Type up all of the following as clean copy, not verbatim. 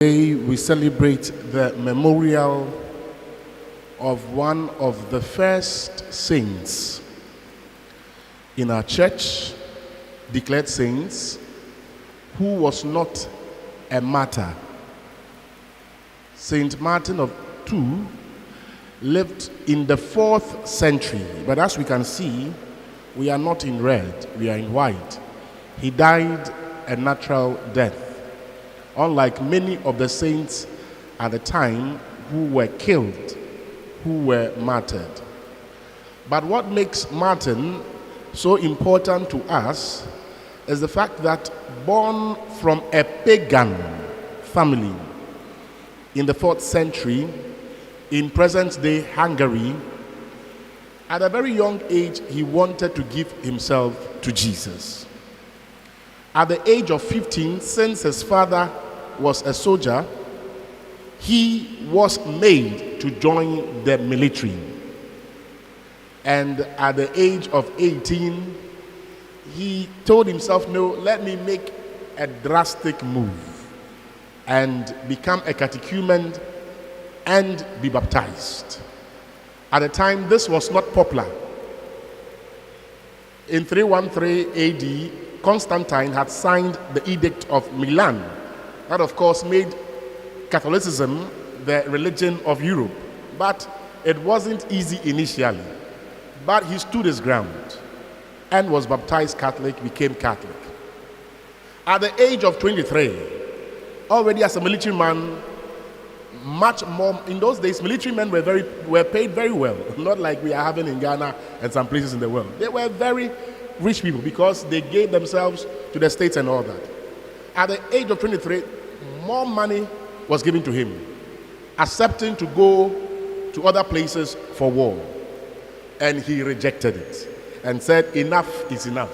Today we celebrate the memorial of one of the first saints in our church, declared saints, who was not a martyr. Saint Martin of Tours lived in the 4th century, but as we can see, we are not in red, we are in white. He died a natural death, unlike many of the saints at the time who were killed, who were martyred. But what makes Martin so important to us is the fact that, born from a pagan family in the 4th century in present-day Hungary, at a very young age he wanted to give himself to Jesus. At the age of 15, since his father was a soldier, he was made to join the military. And at the age of 18, he told himself, no, let me make a drastic move and become a catechumen and be baptized. At the time, this was not popular. In 313 AD, Constantine had signed the Edict of Milan. That, of course, made Catholicism the religion of Europe. But it wasn't easy initially. But he stood his ground and was baptized Catholic, became Catholic. At the age of 23, already as a military man, much more, in those days, military men were paid very well, not like we are having in Ghana and some places in the world. They were very rich people because they gave themselves to the states and all that. At the age of 23, more money was given to him, accepting to go to other places for war. And he rejected it and said, enough is enough.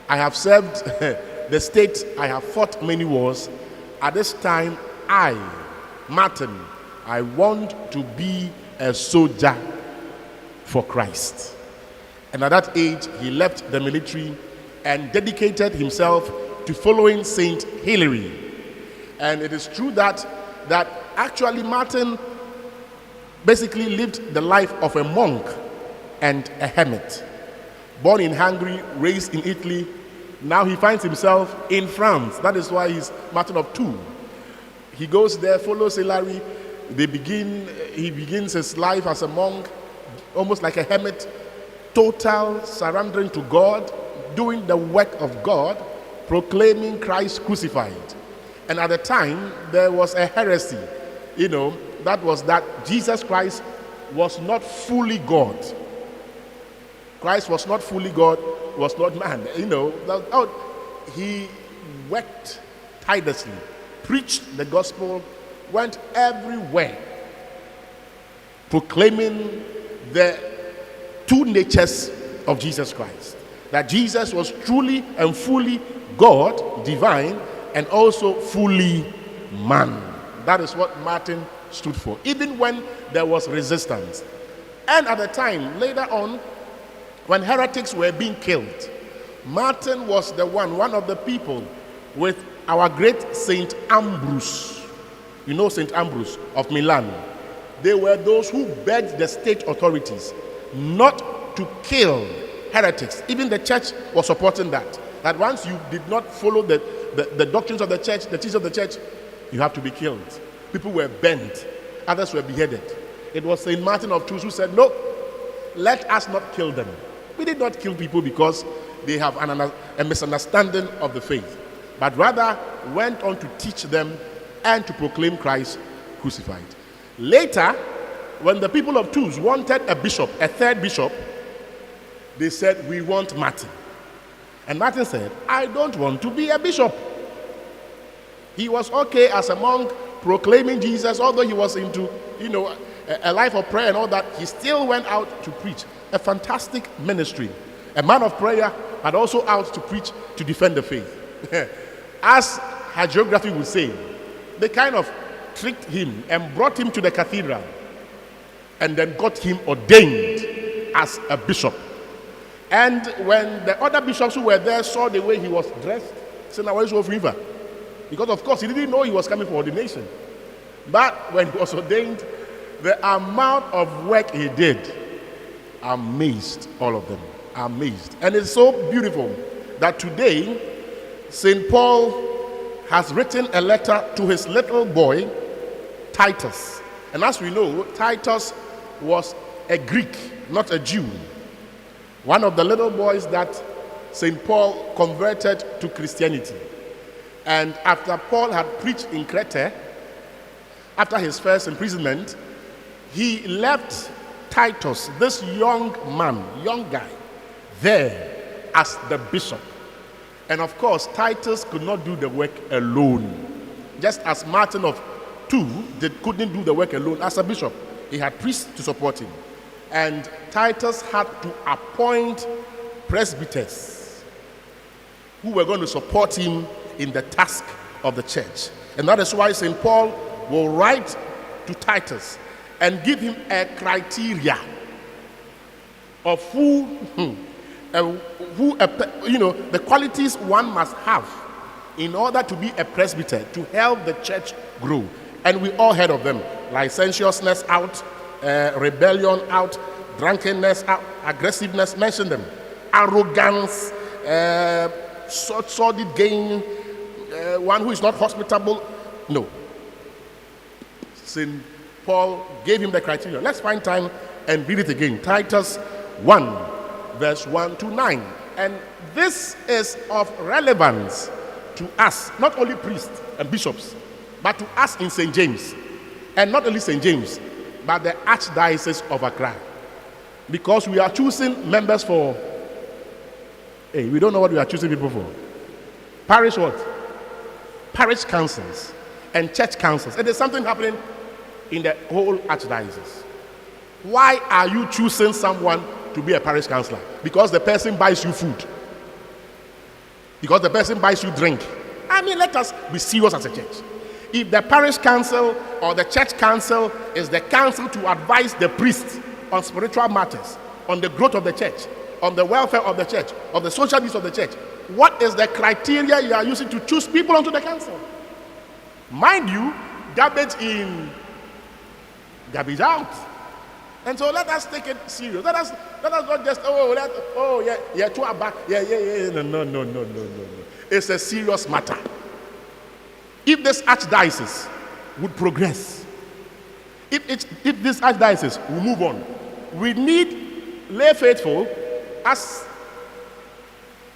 I have served the state, I have fought many wars. At this time, Martin, I want to be a soldier for Christ. And at that age, he left the military and dedicated himself to following Saint Hilary. And it is true that actually Martin basically lived the life of a monk and a hermit. Born in Hungary, raised in Italy, now he finds himself in France. That is why he's Martin of Tours. He goes there, follows Hilary. He begins his life as a monk, almost like a hermit, total surrendering to God, doing the work of God, proclaiming Christ crucified. And at the time, there was a heresy, that was that Jesus Christ was not fully God. Christ was not fully God, was not man. He worked tirelessly, preached the gospel, went everywhere, proclaiming the two natures of Jesus Christ. That Jesus was truly and fully God, divine, and also fully man. That is what Martin stood for, even when there was resistance. And at the time, later on, when heretics were being killed, Martin was one of the people with our great Saint Ambrose. You know Saint Ambrose of Milan. They were those who begged the state authorities not to kill heretics. Even the church was supporting that. That once you did not follow the doctrines of the church, the teachings of the church, you have to be killed. People were burnt. Others were beheaded. It was Saint Martin of Tours who said, no, let us not kill them. We did not kill people because they have a misunderstanding of the faith, but rather went on to teach them and to proclaim Christ crucified. Later, when the people of Tours wanted a bishop, a third bishop, they said, we want Martin. And Martin said, I don't want to be a bishop. He was okay as a monk proclaiming Jesus, although he was into, a life of prayer and all that. He still went out to preach. A fantastic ministry. A man of prayer, but also out to preach, to defend the faith. As hagiography would say, they kind of tricked him and brought him to the cathedral and then got him ordained as a bishop. And when the other bishops who were there saw the way he was dressed, said, now where's your river? Because, of course, he didn't know he was coming for ordination. But when he was ordained, the amount of work he did amazed all of them. Amazed. And it's so beautiful that today, St. Paul has written a letter to his little boy, Titus. And as we know, Titus was a Greek, not a Jew. One of the little boys that St. Paul converted to Christianity. And after Paul had preached in Crete, after his first imprisonment, he left Titus, this young man, young guy, there as the bishop. And of course, Titus could not do the work alone. Just as Martin of Tours couldn't do the work alone as a bishop. He had priests to support him. And Titus had to appoint presbyters who were going to support him in the task of the church. And that is why St. Paul will write to Titus and give him a criteria of the qualities one must have in order to be a presbyter, to help the church grow. And we all heard of them. Licentiousness out, rebellion out, drunkenness out, aggressiveness, mention them. Arrogance, sordid gain, one who is not hospitable. No. St. Paul gave him the criteria. Let's find time and read it again. Titus 1, verse 1 to 9. And this is of relevance to us, not only priests and bishops, but to us in St. James. And not only St. James, but the Archdiocese of Accra. Because we are choosing members for, we don't know what we are choosing people for. Parish what? Parish councils and church councils. And there's something happening in the whole Archdiocese. Why are you choosing someone to be a parish councillor? Because the person buys you food. Because the person buys you drink. I mean, let us be serious as a church. If the parish council or the church council is the council to advise the priest on spiritual matters, on the growth of the church, on the welfare of the church, on the social needs of the church, what is the criteria you are using to choose people onto the council? Mind you, garbage in, garbage out. And so let us take it serious. Let us not just no. It's a serious matter. If this archdiocese would progress, if this archdiocese will move on, we need lay faithful, as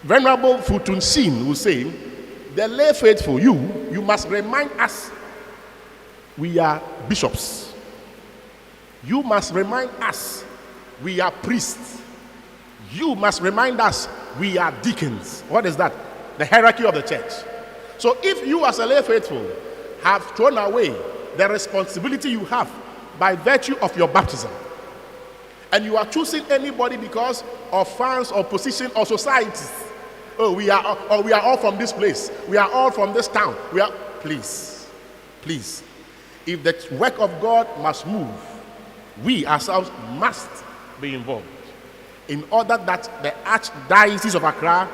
Venerable Futun Sin will say, the lay faithful, you must remind us we are bishops. You must remind us we are priests. You must remind us we are deacons. What is that? The hierarchy of the church. So if you as a lay faithful have thrown away the responsibility you have by virtue of your baptism, and you are choosing anybody because of funds or position or societies, we are all from this place, we are all from this town, please, if the work of God must move, we ourselves must be involved in order that the Archdiocese of Accra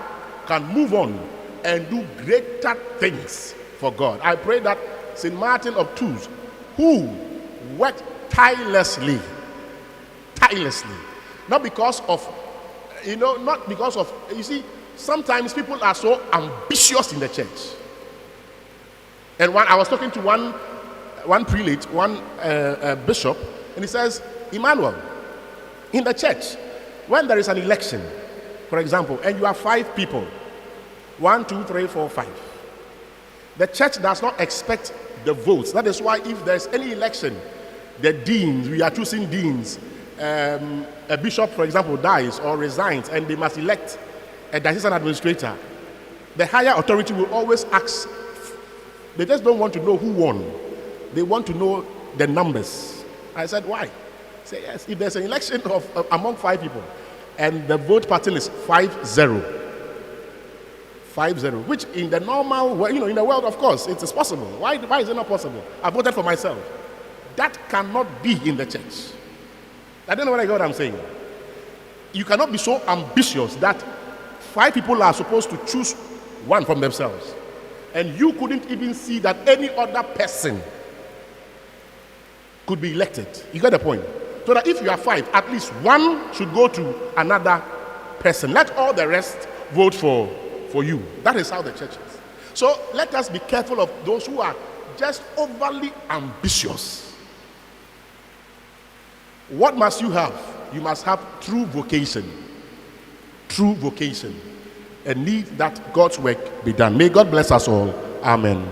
can move on and do greater things for God. I pray that St. Martin of Tours, who worked tirelessly, not because of, you see, sometimes people are so ambitious in the church. And I was talking to one prelate, one bishop, and he says, Emmanuel, in the church, when there is an election, for example, and you have 5 people, 1, 2, 3, 4, 5, the church does not expect the votes. That is why if there's any election, the deans, we are choosing deans, a bishop, for example, dies or resigns, and they must elect a diocesan administrator, the higher authority will always ask. They just don't want to know who won. They want to know the numbers. I said, why? Say, yes, if there's an election of among 5 people, and the vote pattern is 5-0, which in the normal, in the world, of course, it is possible. Why is it not possible? I voted for myself. That cannot be in the church. I don't know what I'm saying. You cannot be so ambitious that 5 people are supposed to choose one from themselves. and you couldn't even see that any other person could be elected. You get the point? So that if you are 5, at least one should go to another person. Let all the rest vote for you. That is how the church is. So let us be careful of those who are just overly ambitious. What must you have? You must have true vocation. True vocation. And need that God's work be done. May God bless us all. Amen.